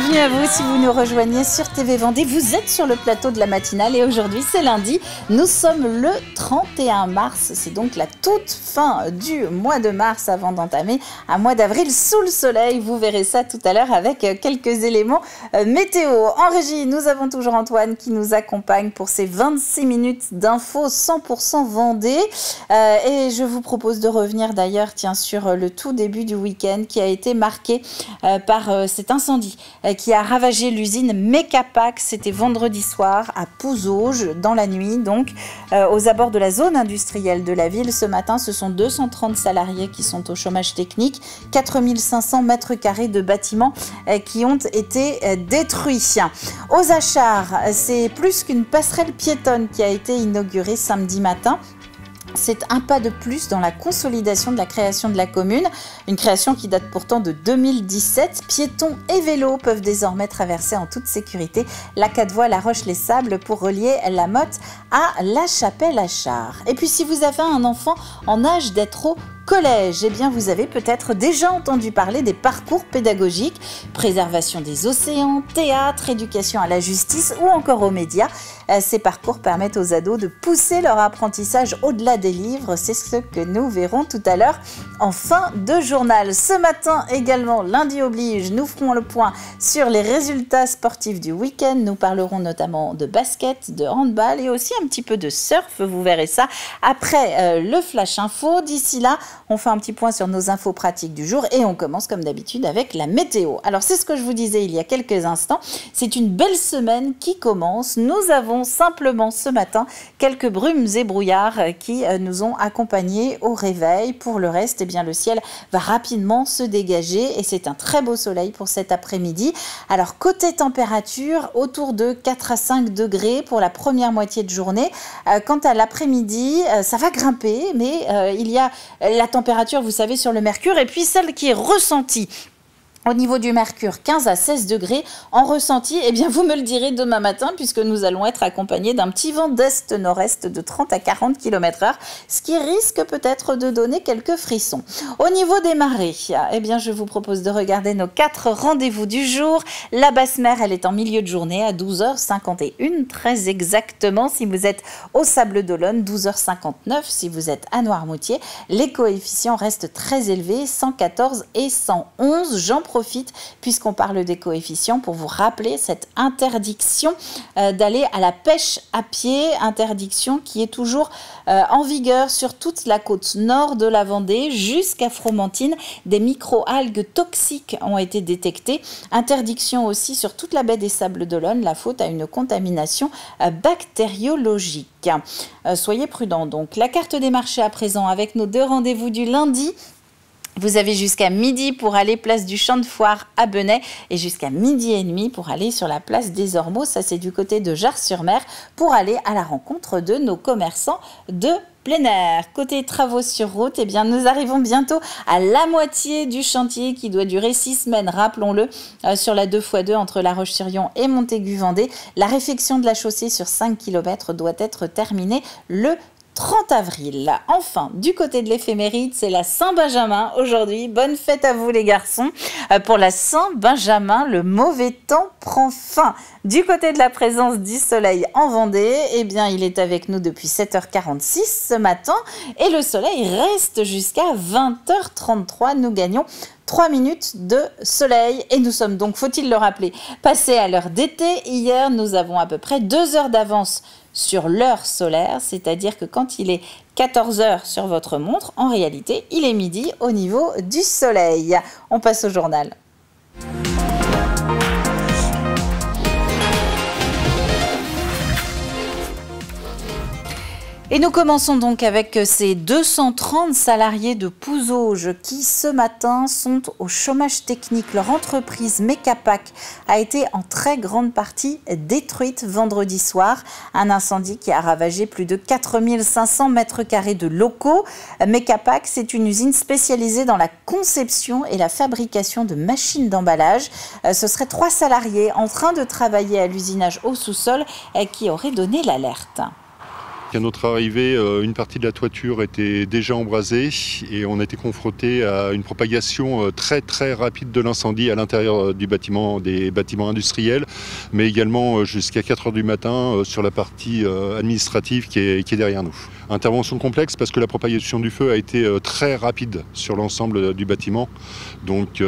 bienvenue à vous si vous nous rejoignez sur TV Vendée. Vous êtes sur le plateau de la matinale et aujourd'hui c'est lundi. Nous sommes le 31 mars, c'est donc la toute fin du mois de mars avant d'entamer un mois d'avril sous le soleil. Vous verrez ça tout à l'heure avec quelques éléments météo. En régie, nous avons toujours Antoine qui nous accompagne pour ces 26 minutes d'infos 100% Vendée. Et je vous propose de revenir d'ailleurs sur le tout début du week-end qui a été marqué par cet incendie qui a ravagé l'usine Mecapac. C'était vendredi soir à Pouzauges, dans la nuit, donc aux abords de la zone industrielle de la ville. Ce matin, ce sont 230 salariés qui sont au chômage technique, 4500 mètres carrés de bâtiments qui ont été détruits. Aux Achards, c'est plus qu'une passerelle piétonne qui a été inaugurée samedi matin. C'est un pas de plus dans la consolidation de la création de la commune, une création qui date pourtant de 2017. Piétons et vélos peuvent désormais traverser en toute sécurité la 4 voies La Roche-les-Sables pour relier la Motte à La Chapelle-Achard. Et puis si vous avez un enfant en âge d'être au collège, eh bien vous avez peut-être déjà entendu parler des parcours pédagogiques, préservation des océans, théâtre, éducation à la justice ou encore aux médias. Ces parcours permettent aux ados de pousser leur apprentissage au-delà des livres. C'est ce que nous verrons tout à l'heure en fin de journal. Ce matin également, lundi oblige, nous ferons le point sur les résultats sportifs du week-end. Nous parlerons notamment de basket, de handball et aussi un petit peu de surf. Vous verrez ça après le Flash Info. D'ici là, on fait un petit point sur nos infos pratiques du jour et on commence comme d'habitude avec la météo. Alors c'est ce que je vous disais il y a quelques instants, c'est une belle semaine qui commence. Nous avons simplement ce matin quelques brumes et brouillards qui nous ont accompagnés au réveil. Pour le reste, eh bien, le ciel va rapidement se dégager et c'est un très beau soleil pour cet après-midi. Alors côté température, autour de 4 à 5 degrés pour la première moitié de journée. Quant à l'après-midi, ça va grimper, mais il y a la température, vous savez, sur le mercure et puis celle qui est ressentie. Au niveau du mercure, 15 à 16 degrés en ressenti, eh bien vous me le direz demain matin puisque nous allons être accompagnés d'un petit vent d'est-nord-est de 30 à 40 km/h, ce qui risque peut-être de donner quelques frissons. Au niveau des marées, eh bien je vous propose de regarder nos 4 rendez-vous du jour. La basse mer, elle est en milieu de journée à 12h51, très exactement si vous êtes au Sable d'Olonne, 12h59 si vous êtes à Noirmoutier. Les coefficients restent très élevés, 114 et 111. J'en profite puisqu'on parle des coefficients pour vous rappeler cette interdiction d'aller à la pêche à pied, interdiction qui est toujours en vigueur sur toute la côte nord de la Vendée jusqu'à Fromentine. Des micro-algues toxiques ont été détectées, interdiction aussi sur toute la baie des Sables d'Olonne, la faute à une contamination bactériologique. Soyez prudents donc. La carte des marchés à présent avec nos 2 rendez-vous du lundi. Vous avez jusqu'à midi pour aller place du Champ de Foire à Benay et jusqu'à midi et demi pour aller sur la place des Ormeaux. Ça, c'est du côté de Jars-sur-Mer pour aller à la rencontre de nos commerçants de plein air. Côté travaux sur route, eh bien, nous arrivons bientôt à la moitié du chantier qui doit durer 6 semaines, rappelons-le, sur la 2x2 entre La Roche-sur-Yon et Montaigu-Vendée. La réfection de la chaussée sur 5 km doit être terminée le 30 avril. Enfin, du côté de l'éphéméride, c'est la Saint-Benjamin aujourd'hui. Bonne fête à vous les garçons. Pour la Saint-Benjamin, le mauvais temps prend fin. Du côté de la présence du soleil en Vendée, eh bien, il est avec nous depuis 7h46 ce matin et le soleil reste jusqu'à 20h33. Nous gagnons 3 minutes de soleil et nous sommes donc, faut-il le rappeler, passés à l'heure d'été. Hier, nous avons à peu près 2 heures d'avance sur l'heure solaire, c'est-à-dire que quand il est 14h sur votre montre, en réalité, il est midi au niveau du soleil. On passe au journal. Et nous commençons donc avec ces 230 salariés de Pouzauges qui ce matin sont au chômage technique. Leur entreprise Mecapac a été en très grande partie détruite vendredi soir. Un incendie qui a ravagé plus de 4500 mètres carrés de locaux. Mecapac, c'est une usine spécialisée dans la conception et la fabrication de machines d'emballage. Ce seraient 3 salariés en train de travailler à l'usinage au sous-sol qui auraient donné l'alerte. À notre arrivée, une partie de la toiture était déjà embrasée et on a été confronté à une propagation très très rapide de l'incendie à l'intérieur du bâtiment, des bâtiments industriels, mais également jusqu'à 4 h du matin sur la partie administrative qui est derrière nous. Intervention complexe parce que la propagation du feu a été très rapide sur l'ensemble du bâtiment, donc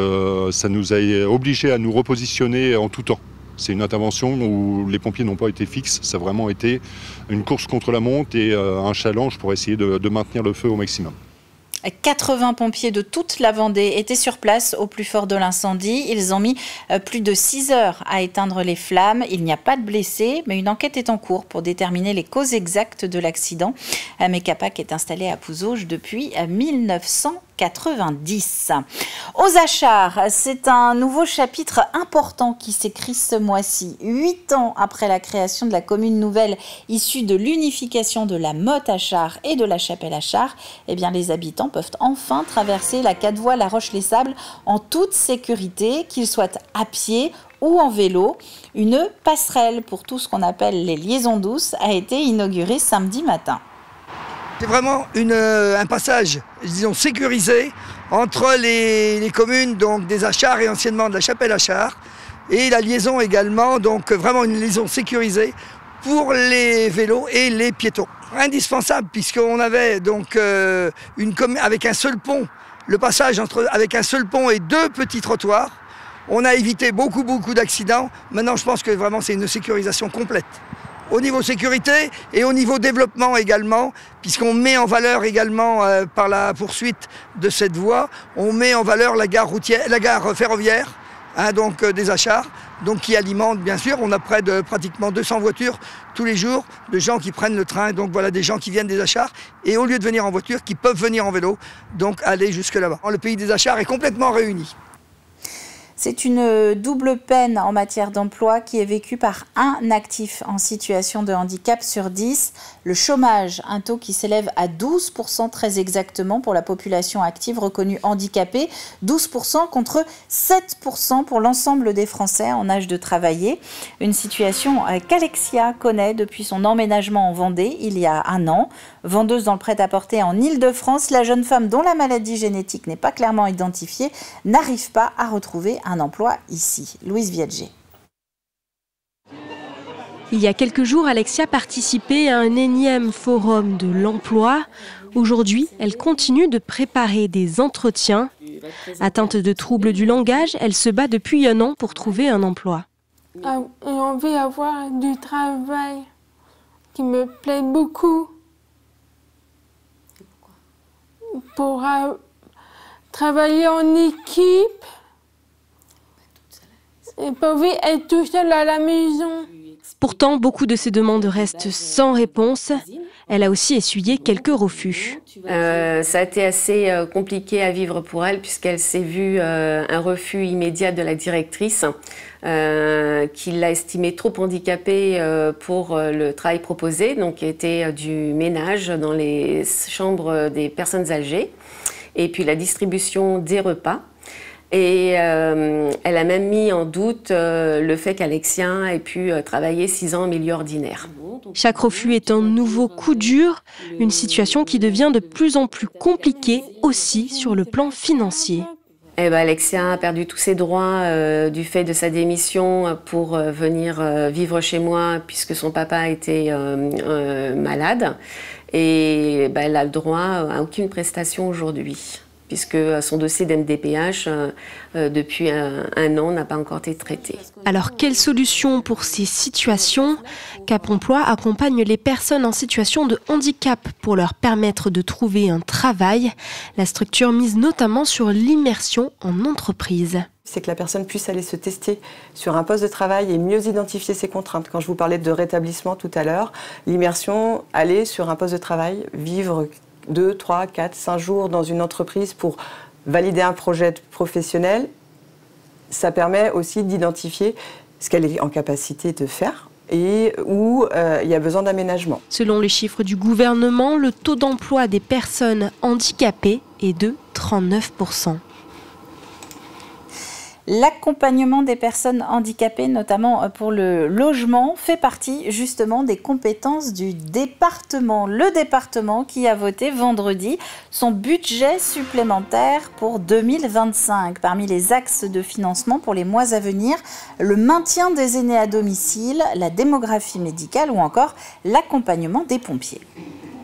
ça nous a obligés à nous repositionner en tout temps. C'est une intervention où les pompiers n'ont pas été fixes, ça a vraiment été une course contre la montre et un challenge pour essayer de maintenir le feu au maximum. 80 pompiers de toute la Vendée étaient sur place au plus fort de l'incendie. Ils ont mis plus de 6 heures à éteindre les flammes. Il n'y a pas de blessés, mais une enquête est en cours pour déterminer les causes exactes de l'accident. Mecapac est installé à Pouzauges depuis 1990. Aux Achards, c'est un nouveau chapitre important qui s'écrit ce mois-ci. 8 ans après la création de la commune nouvelle issue de l'unification de la Motte-Achard et de la Chapelle-Achard, eh bien les habitants peuvent enfin traverser la 4 voies La Roche-les-Sables en toute sécurité, qu'ils soient à pied ou en vélo. Une passerelle pour tout ce qu'on appelle les liaisons douces a été inaugurée samedi matin. C'est vraiment un passage, disons, sécurisé entre les communes donc, des Achards et anciennement de la Chapelle-Achard, et la liaison également, donc vraiment une liaison sécurisée pour les vélos et les piétons. Indispensable puisqu'on avait donc avec un seul pont, le passage avec un seul pont et 2 petits trottoirs. On a évité beaucoup d'accidents. Maintenant, je pense que vraiment c'est une sécurisation complète. Au niveau sécurité et au niveau développement également, puisqu'on met en valeur également par la poursuite de cette voie, on met en valeur la gare ferroviaire, donc des Achards, donc qui alimente bien sûr. On a près de pratiquement 200 voitures tous les jours de gens qui prennent le train, donc voilà des gens qui viennent des Achards et au lieu de venir en voiture, qui peuvent venir en vélo, donc aller jusque là-bas. Le pays des Achards est complètement réuni. C'est une double peine en matière d'emploi qui est vécue par un actif en situation de handicap sur 10. Le chômage, un taux qui s'élève à 12% très exactement pour la population active reconnue handicapée. 12% contre 7% pour l'ensemble des Français en âge de travailler. Une situation qu'Alexia connaît depuis son emménagement en Vendée il y a 1 an. Vendeuse dans le prêt-à-porter en Île-de-France, la jeune femme dont la maladie génétique n'est pas clairement identifiée n'arrive pas à retrouver un emploi ici. Louise Viadger. Il y a quelques jours, Alexia participait à un énième forum de l'emploi. Aujourd'hui, elle continue de préparer des entretiens. Atteinte de troubles du langage, elle se bat depuis 1 an pour trouver un emploi. J'ai envie d'avoir du travail qui me plaît beaucoup. Pour travailler en équipe et pas être tout seul à la maison. Pourtant, beaucoup de ces demandes restent sans réponse. Elle a aussi essuyé quelques refus. Ça a été assez compliqué à vivre pour elle puisqu'elle s'est vue un refus immédiat de la directrice qui l'a estimée trop handicapée pour le travail proposé, donc qui était du ménage dans les chambres des personnes âgées et puis la distribution des repas. Et elle a même mis en doute le fait qu'Alexia ait pu travailler 6 ans en milieu ordinaire. Chaque refus est un nouveau coup dur, une situation qui devient de plus en plus compliquée aussi sur le plan financier. Alexia a perdu tous ses droits du fait de sa démission pour venir vivre chez moi puisque son papa était malade. Et elle a le droit à aucune prestation aujourd'hui, puisque son dossier d'MDPH, depuis un an, n'a pas encore été traité. Alors, quelle solution pour ces situations? Cap Emploi accompagne les personnes en situation de handicap pour leur permettre de trouver un travail. La structure mise notamment sur l'immersion en entreprise. C'est que la personne puisse aller se tester sur un poste de travail et mieux identifier ses contraintes. Quand je vous parlais de rétablissement tout à l'heure, l'immersion, aller sur un poste de travail, vivre 2, 3, 4, 5 jours dans une entreprise pour valider un projet professionnel, ça permet aussi d'identifier ce qu'elle est en capacité de faire et où il y a besoin d'aménagement. Selon les chiffres du gouvernement, le taux d'emploi des personnes handicapées est de 39%. L'accompagnement des personnes handicapées, notamment pour le logement, fait partie justement des compétences du département. Le département qui a voté vendredi son budget supplémentaire pour 2025. Parmi les axes de financement pour les mois à venir, le maintien des aînés à domicile, la démographie médicale ou encore l'accompagnement des pompiers.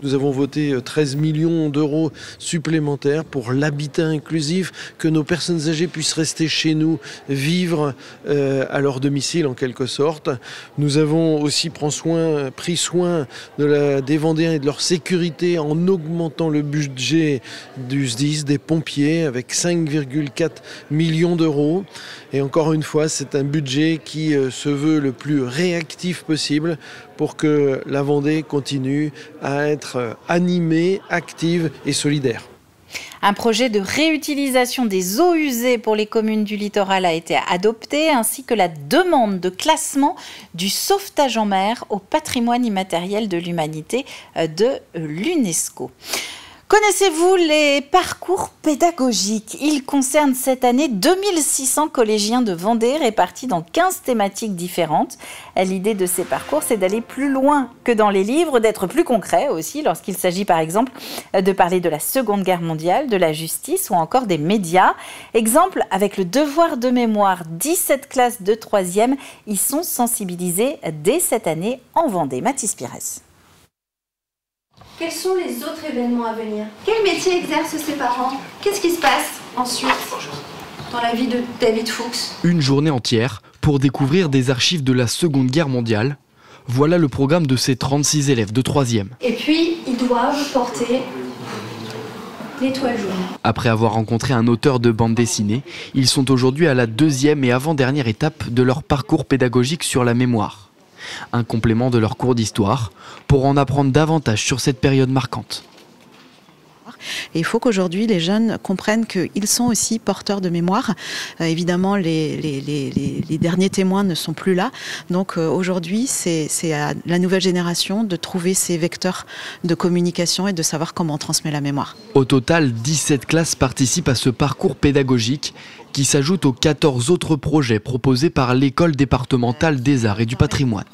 Nous avons voté 13 millions d'euros supplémentaires pour l'habitat inclusif, que nos personnes âgées puissent rester chez nous, vivre à leur domicile en quelque sorte. Nous avons aussi pris soin des Vendéens et de leur sécurité en augmentant le budget du SDIS, des pompiers, avec 5,4 millions d'euros. Et encore une fois, c'est un budget qui se veut le plus réactif possible pour que la Vendée continue à être animée, active et solidaire. Un projet de réutilisation des eaux usées pour les communes du littoral a été adopté, ainsi que la demande de classement du sauvetage en mer au patrimoine immatériel de l'humanité de l'UNESCO. Connaissez-vous les parcours pédagogiques? Ils concernent cette année 2600 collégiens de Vendée répartis dans 15 thématiques différentes. L'idée de ces parcours, c'est d'aller plus loin que dans les livres, d'être plus concret aussi lorsqu'il s'agit par exemple de parler de la Seconde Guerre mondiale, de la justice ou encore des médias. Exemple, avec le devoir de mémoire, 17 classes de 3e y sont sensibilisées dès cette année en Vendée. Mathis Pires. Quels sont les autres événements à venir? Quel métier exercent ses parents? Qu'est-ce qui se passe ensuite dans la vie de David Fuchs? Une journée entière pour découvrir des archives de la Seconde Guerre mondiale. Voilà le programme de ces 36 élèves de 3e. Et puis, ils doivent porter l'étoile jaune. Après avoir rencontré un auteur de bande dessinée, ils sont aujourd'hui à la 2e et avant-dernière étape de leur parcours pédagogique sur la mémoire. Un complément de leur cours d'histoire pour en apprendre davantage sur cette période marquante. Et il faut qu'aujourd'hui les jeunes comprennent qu'ils sont aussi porteurs de mémoire. Évidemment, les derniers témoins ne sont plus là. Donc aujourd'hui, c'est à la nouvelle génération de trouver ces vecteurs de communication et de savoir comment on transmet la mémoire. Au total, 17 classes participent à ce parcours pédagogique qui s'ajoute aux 14 autres projets proposés par l'École départementale des arts et du patrimoine.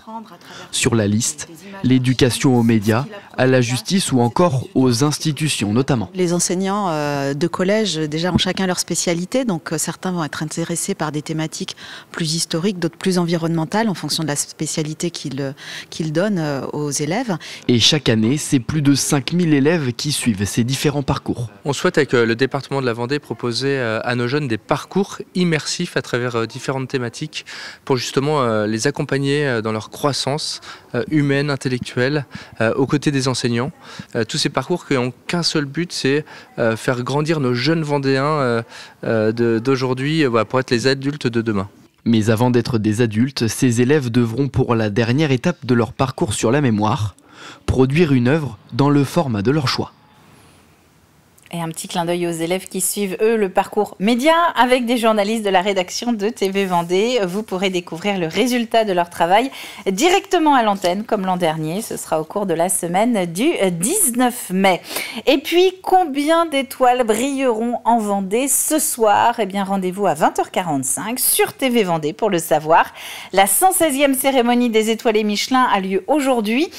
Sur la liste, l'éducation aux médias, à la justice ou encore aux institutions notamment. Les enseignants de collège déjà ont chacun leur spécialité, donc certains vont être intéressés par des thématiques plus historiques, d'autres plus environnementales en fonction de la spécialité qu'ils donnent aux élèves. Et chaque année, c'est plus de 5000 élèves qui suivent ces différents parcours. On souhaite avec le département de la Vendée proposer à nos jeunes des parcours immersifs à travers différentes thématiques pour justement les accompagner dans leur croissance humaine, intellectuelle, aux côtés des enseignants. Tous ces parcours qui n'ont qu'un seul but, c'est faire grandir nos jeunes Vendéens d'aujourd'hui pour être les adultes de demain. Mais avant d'être des adultes, ces élèves devront pour la dernière étape de leur parcours sur la mémoire, produire une œuvre dans le format de leur choix. Et un petit clin d'œil aux élèves qui suivent, eux, le parcours média avec des journalistes de la rédaction de TV Vendée. Vous pourrez découvrir le résultat de leur travail directement à l'antenne, comme l'an dernier. Ce sera au cours de la semaine du 19 mai. Et puis, combien d'étoiles brilleront en Vendée ce soir? Eh bien, rendez-vous à 20h45 sur TV Vendée pour le savoir. La 116e cérémonie des étoilés Michelin a lieu aujourd'hui.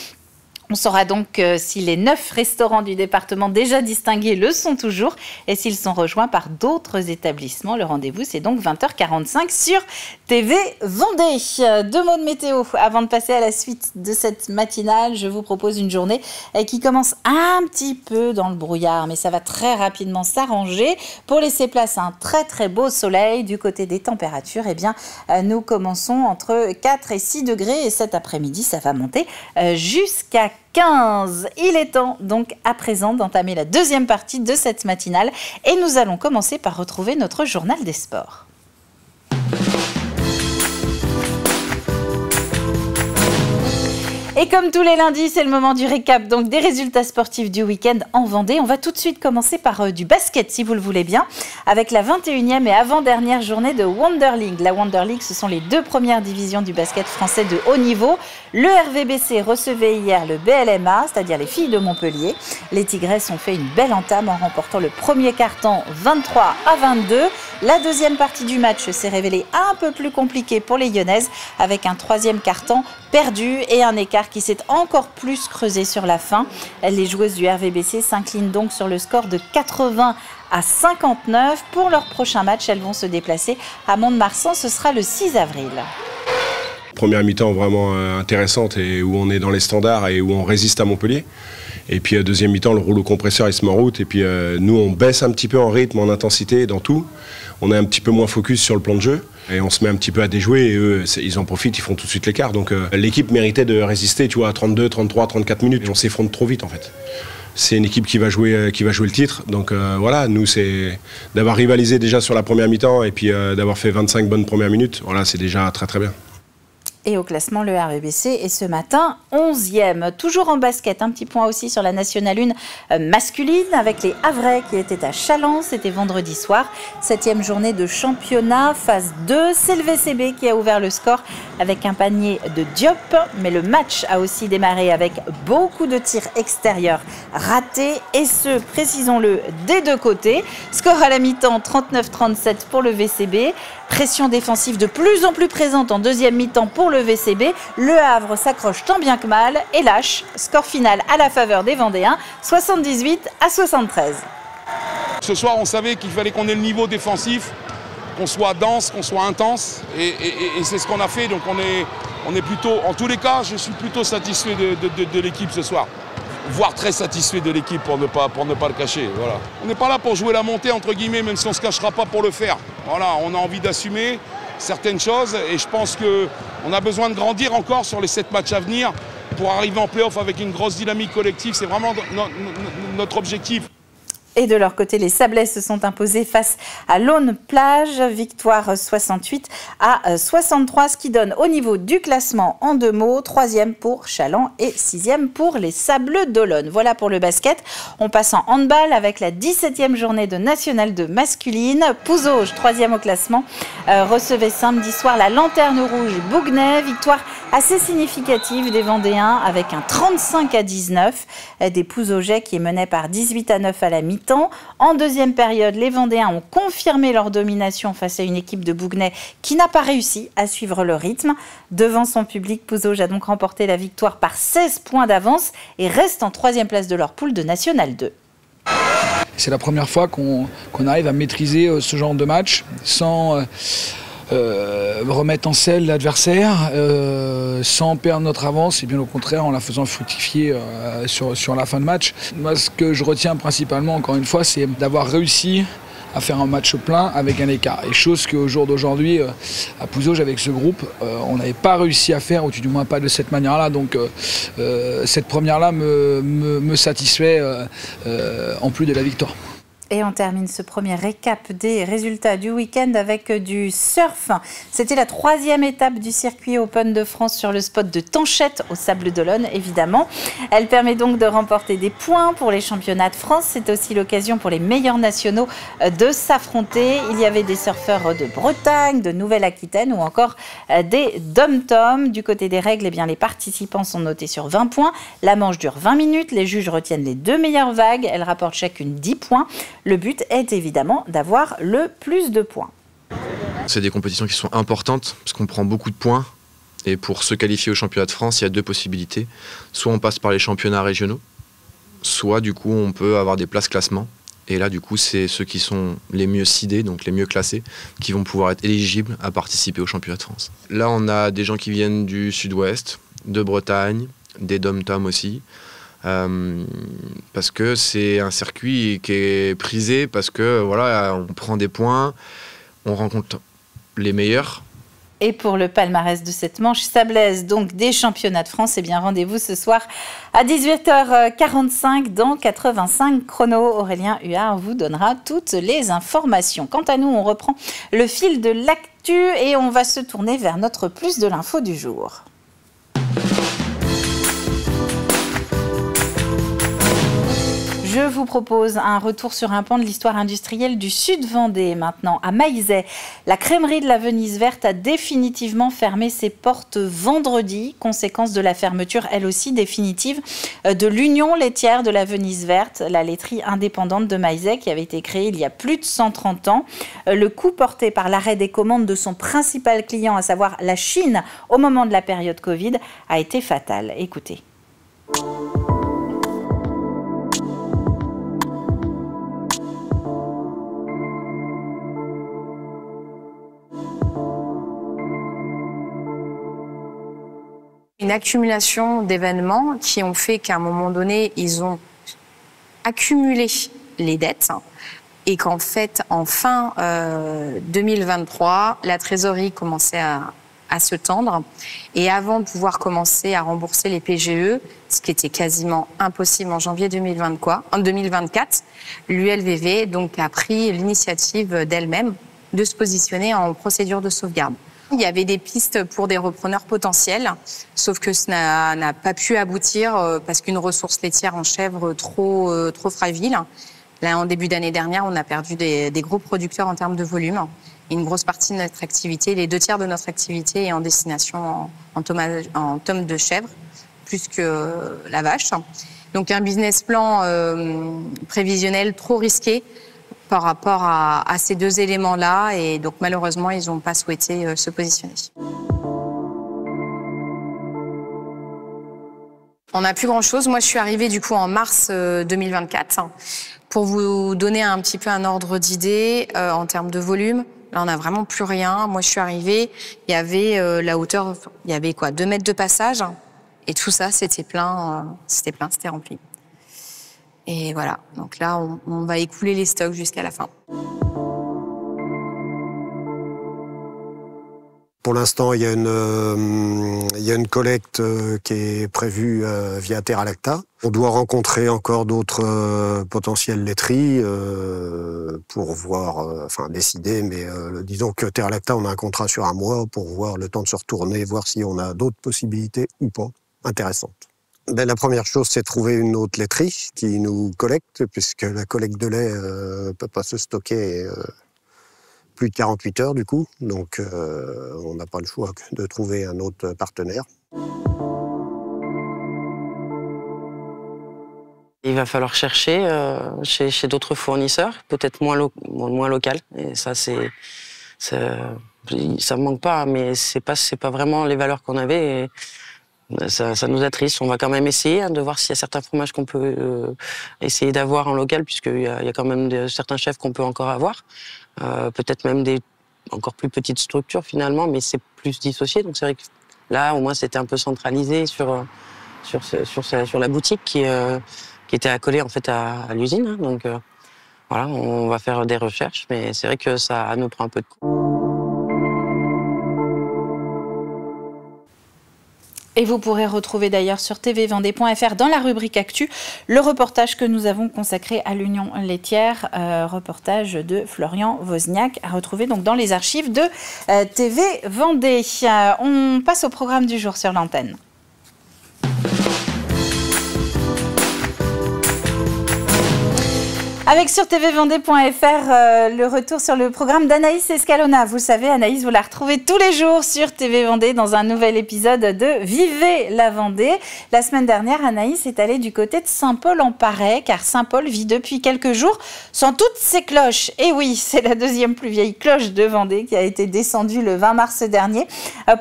On saura donc si les 9 restaurants du département déjà distingués le sont toujours et s'ils sont rejoints par d'autres établissements. Le rendez-vous, c'est donc 20h45 sur TV Vendée. 2 mots de météo avant de passer à la suite de cette matinale. Je vous propose une journée qui commence un petit peu dans le brouillard, mais ça va très rapidement s'arranger pour laisser place à un très très beau soleil. Du côté des températures, eh bien, nous commençons entre 4 et 6 degrés et cet après-midi, ça va monter jusqu'à 15. Il est temps donc à présent d'entamer la deuxième partie de cette matinale et nous allons commencer par retrouver notre journal des sports. Et comme tous les lundis, c'est le moment du récap donc des résultats sportifs du week-end en Vendée. On va tout de suite commencer par du basket, si vous le voulez bien, avec la 21e et avant-dernière journée de Wonder League. La Wonder League, ce sont les deux premières divisions du basket français de haut niveau. Le RVBC recevait hier le BLMA, c'est-à-dire les filles de Montpellier. Les Tigresses ont fait une belle entame en remportant le premier quart-temps 23-22. La deuxième partie du match s'est révélée un peu plus compliquée pour les Lyonnaises, avec un troisième quart-temps perdu et un écart qui s'est encore plus creusé sur la fin. Les joueuses du RVBC s'inclinent donc sur le score de 80-59. Pour leur prochain match, elles vont se déplacer à Mont-de-Marsan. Ce sera le 6 avril. Première mi-temps vraiment intéressante et où on est dans les standards et où on résiste à Montpellier. Et puis deuxième mi-temps, le rouleau compresseur il se met en route et puis nous on baisse un petit peu en rythme, en intensité, dans tout. On est un petit peu moins focus sur le plan de jeu et on se met un petit peu à déjouer et eux ils en profitent, ils font tout de suite l'écart. Donc l'équipe méritait de résister, tu vois, à 32, 33, 34 minutes. Et on s'effronte trop vite en fait. C'est une équipe qui va jouer le titre. Donc voilà, nous c'est d'avoir rivalisé déjà sur la première mi-temps et puis d'avoir fait 25 bonnes premières minutes. Voilà, c'est déjà très très bien. Et au classement, le RVBC est ce matin 11e. Toujours en basket, un petit point aussi sur la Nationale 1 masculine avec les Havrais qui étaient à Challans. C'était vendredi soir. 7e journée de championnat, phase 2. C'est le VCB qui a ouvert le score avec un panier de Diop. Mais le match a aussi démarré avec beaucoup de tirs extérieurs ratés. Et ce, précisons-le, des deux côtés. Score à la mi-temps 39-37 pour le VCB. Pression défensive de plus en plus présente en deuxième mi-temps pour le VCB. Le Havre s'accroche tant bien que mal et lâche. Score final à la faveur des Vendéens, 78-73. Ce soir, on savait qu'il fallait qu'on ait le niveau défensif, qu'on soit dense, qu'on soit intense. Et c'est ce qu'on a fait. Donc on est plutôt, en tous les cas, je suis plutôt satisfait de l'équipe ce soir. Voire très satisfait de l'équipe pour ne pas le cacher. Voilà. On n'est pas là pour jouer la montée, entre guillemets, même si on ne se cachera pas pour le faire. Voilà, on a envie d'assumer certaines choses et je pense qu'on a besoin de grandir encore sur les 7 matchs à venir pour arriver en play-off avec une grosse dynamique collective. C'est vraiment notre objectif. Et de leur côté, les Sablés se sont imposés face à Laune-Plage. Victoire 68-63, ce qui donne au niveau du classement en 2 mots, 3e pour Challans et 6e pour les Sables d'Olonne. Voilà pour le basket. On passe en handball avec la 17e journée de National 2 masculine. Pouzauges, 3e au classement, recevait samedi soir la Lanterne Rouge Bouguenais. Victoire assez significative des Vendéens avec un 35-19. Des Pouzaugeais qui menaient par 18-9 à la mi-temps. En deuxième période, les Vendéens ont confirmé leur domination face à une équipe de Bouguenais qui n'a pas réussi à suivre le rythme. Devant son public, Pouzauges a donc remporté la victoire par 16 points d'avance et reste en 3e place de leur poule de National 2. C'est la première fois qu'on arrive à maîtriser ce genre de match sans remettre en selle l'adversaire, sans perdre notre avance et bien au contraire en la faisant fructifier sur la fin de match. Moi, ce que je retiens principalement, encore une fois, c'est d'avoir réussi à faire un match plein avec un écart. Et chose qu'au jour d'aujourd'hui, à Pouzauges, avec ce groupe, on n'avait pas réussi à faire, ou du moins pas de cette manière-là. Donc cette première-là me satisfait en plus de la victoire. Et on termine ce premier récap des résultats du week-end avec du surf. C'était la 3e étape du circuit Open de France sur le spot de Tanchette au Sables d'Olonne, évidemment. Elle permet donc de remporter des points pour les championnats de France. C'est aussi l'occasion pour les meilleurs nationaux de s'affronter. Il y avait des surfeurs de Bretagne, de Nouvelle-Aquitaine ou encore des dom-tom. Du côté des règles, eh bien, les participants sont notés sur 20 points. La manche dure 20 minutes. Les juges retiennent les 2 meilleures vagues. Elles rapportent chacune 10 points. Le but est évidemment d'avoir le plus de points. C'est des compétitions qui sont importantes parce qu'on prend beaucoup de points. Et pour se qualifier au championnat de France, il y a 2 possibilités. Soit on passe par les championnats régionaux, soit du coup on peut avoir des places classement. Et là du coup c'est ceux qui sont les mieux seedés, donc les mieux classés, qui vont pouvoir être éligibles à participer au championnat de France. Là on a des gens qui viennent du sud-ouest, de Bretagne, des dom-tom aussi. Parce que c'est un circuit qui est prisé, parce que voilà, on prend des points, on rencontre les meilleurs. Et pour le palmarès de cette manche sablaise, donc des championnats de France, eh bien rendez-vous ce soir à 18h45 dans 85 chrono. Aurélien Huard vous donnera toutes les informations. Quant à nous, on reprend le fil de l'actu et on va se tourner vers notre plus de l'info du jour. Je vous propose un retour sur un pan de l'histoire industrielle du Sud Vendée maintenant, à Maillezais. La crèmerie de la Venise Verte a définitivement fermé ses portes vendredi, conséquence de la fermeture, elle aussi définitive, de l'Union laitière de la Venise Verte, la laiterie indépendante de Maillezais qui avait été créée il y a plus de 130 ans. Le coup porté par l'arrêt des commandes de son principal client, à savoir la Chine, au moment de la période Covid, a été fatal. Écoutez. Une accumulation d'événements qui ont fait qu'à un moment donné, ils ont accumulé les dettes et qu'en fait, en fin 2023, la trésorerie commençait à se tendre. Et avant de pouvoir commencer à rembourser les PGE, ce qui était quasiment impossible en janvier 2024, l'ULVV donc a pris l'initiative d'elle-même de se positionner en procédure de sauvegarde. Il y avait des pistes pour des repreneurs potentiels, sauf que ça n'a pas pu aboutir parce qu'une ressource laitière en chèvre trop fragile. Là, en début d'année dernière, on a perdu des gros producteurs en termes de volume. Et une grosse partie de notre activité, les 2/3 de notre activité est en destination en tome de chèvre, plus que la vache. Donc un business plan prévisionnel trop risqué par rapport à ces deux éléments-là. Et donc malheureusement, ils n'ont pas souhaité se positionner. On n'a plus grand-chose. Moi, je suis arrivée du coup en mars 2024. Pour vous donner un petit peu un ordre d'idée en termes de volume, là, on n'a vraiment plus rien. Moi, je suis arrivée, il y avait la hauteur, il y avait quoi, 2 mètres de passage. Et tout ça, c'était plein, c'était rempli. Et voilà, donc là, on va écouler les stocks jusqu'à la fin. Pour l'instant, il y a une collecte qui est prévue via Terra Lacta. On doit rencontrer encore d'autres potentielles laiteries pour voir, décider, mais disons que Terra Lacta, on a un contrat sur 1 mois pour voir le temps de se retourner, voir si on a d'autres possibilités ou pas intéressantes. Ben, la première chose, c'est trouver une autre laiterie qui nous collecte, puisque la collecte de lait ne peut pas se stocker plus de 48 heures du coup. Donc on n'a pas le choix de trouver un autre partenaire. Il va falloir chercher chez d'autres fournisseurs, peut-être moins local. Et ça, ça me manque pas, mais c'est pas vraiment les valeurs qu'on avait. Et ça nous attriste. On va quand même essayer de voir s'il y a certains fromages qu'on peut essayer d'avoir en local, puisqu'il y a quand même certains chefs qu'on peut encore avoir. Peut-être même des encore plus petites structures finalement, mais c'est plus dissocié. Donc c'est vrai que là, au moins, c'était un peu centralisé sur la boutique qui était accolée en fait à l'usine. Donc voilà, on va faire des recherches, mais c'est vrai que ça nous prend un peu de coup. Et vous pourrez retrouver d'ailleurs sur tvvendée.fr dans la rubrique Actu le reportage que nous avons consacré à l'Union laitière, reportage de Florian Wozniak, à retrouver donc dans les archives de TV Vendée. On passe au programme du jour sur l'antenne. Avec sur tvvendée.fr le retour sur le programme d'Anaïs Escalona. Vous savez, Anaïs, vous la retrouvez tous les jours sur TV Vendée dans un nouvel épisode de Vivez la Vendée. La semaine dernière, Anaïs est allée du côté de Saint-Paul-en-Parais, car Saint-Paul vit depuis quelques jours sans toutes ses cloches. Et oui, c'est la deuxième plus vieille cloche de Vendée qui a été descendue le 20 mars dernier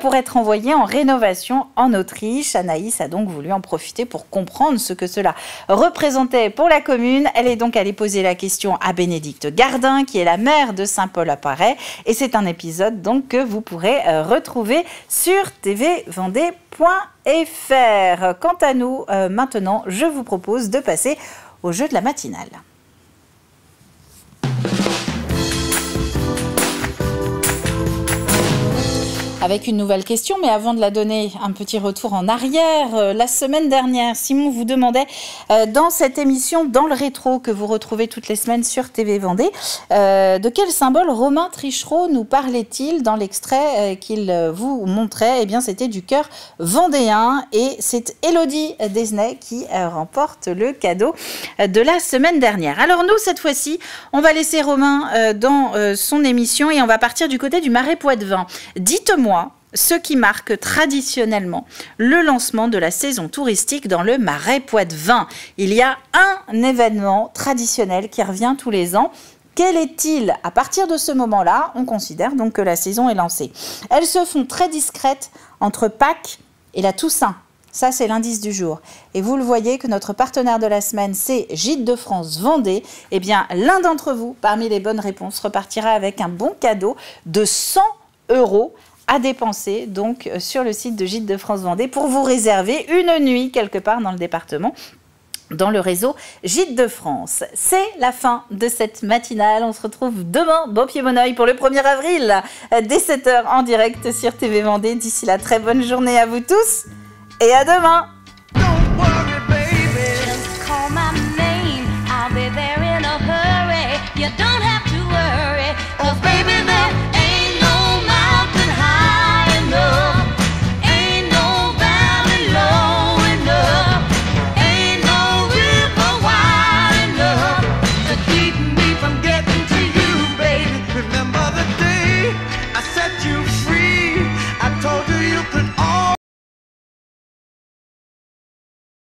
pour être envoyée en rénovation en Autriche. Anaïs a donc voulu en profiter pour comprendre ce que cela représentait pour la commune. Elle est donc allée poser la question à Bénédicte Gardin, qui est la maire de Saint-Paul-en-Parais. Et c'est un épisode donc que vous pourrez retrouver sur tvvendée.fr. Quant à nous, maintenant, je vous propose de passer au jeu de la matinale. avec une nouvelle question. Mais avant de la donner, un petit retour en arrière. La semaine dernière, Simon vous demandait dans cette émission, dans le rétro que vous retrouvez toutes les semaines sur TV Vendée, de quel symbole Romain Trichereau nous parlait-il dans l'extrait qu'il vous montrait? Eh bien, c'était du cœur vendéen. Et c'est Élodie Desnay qui remporte le cadeau de la semaine dernière. Alors nous, cette fois-ci, on va laisser Romain dans son émission et on va partir du côté du Marais Poitevin. Dites-moi ce qui marque traditionnellement le lancement de la saison touristique dans le Marais Poitevin. Il y a un événement traditionnel qui revient tous les ans. Quel est-il? À partir de ce moment-là, on considère donc que la saison est lancée. Elles se font très discrètes entre Pâques et la Toussaint. Ça, c'est l'indice du jour. Et vous le voyez que notre partenaire de la semaine, c'est Gîtes de France Vendée. Eh bien, l'un d'entre vous, parmi les bonnes réponses, repartira avec un bon cadeau de 100 € à dépenser donc sur le site de Gîtes de France Vendée pour vous réserver une nuit quelque part dans le département, dans le réseau Gîtes de France. C'est la fin de cette matinale. On se retrouve demain, bon pied bon oeil, pour le 1er avril, dès 7h en direct sur TV Vendée. D'ici là, très bonne journée à vous tous et à demain.